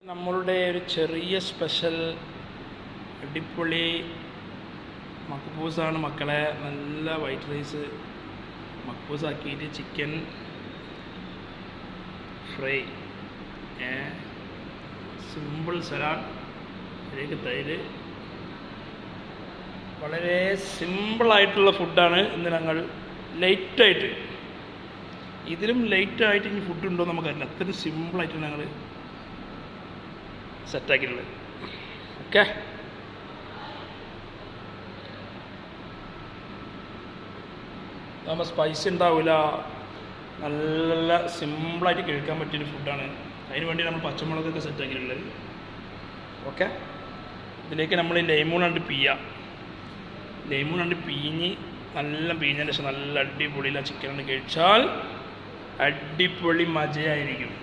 നമ്മളുടെ ഒരു ചെറിയ സ്പെഷ്യൽ അടിപൊളി മക്ബൂസാണ് മക്കളെ. നല്ല വൈറ്റ് റൈസ് മക്ബൂസാക്കിയിട്ട് ചിക്കൻ ഫ്രൈ, സിമ്പിൾ സലാഡ്, അതിലേക്ക് തൈര്. വളരെ സിമ്പിളായിട്ടുള്ള ഫുഡാണ് ഇന്ന് ഞങ്ങൾ ലൈറ്റായിട്ട്. ഇതിലും ലൈറ്റായിട്ട് ഇനി ഫുഡുണ്ടോ നമുക്കറിയില്ല. അത്രയും സിമ്പിളായിട്ടാണ് ഞങ്ങൾ സെറ്റാക്കിയിട്ടുള്ളത്. ഓക്കെ, നമ്മൾ സ്പൈസി ഉണ്ടാവില്ല, നല്ല സിമ്പിളായിട്ട് കഴിക്കാൻ പറ്റിയൊരു ഫുഡാണ്. അതിന് വേണ്ടി നമ്മൾ പച്ചമുളകൊക്കെ സെറ്റാക്കിയിട്ടുള്ളത്. ഓക്കെ, ഇതിലേക്ക് നമ്മൾ ലെമൺ പിഴിഞ്ഞ് നല്ല പിഴിഞ്ഞതിന് ശേഷം നല്ല അടിപൊളിയില്ല ചിക്കൻ കഴിച്ചാൽ അടിപൊളി മജയായിരിക്കും.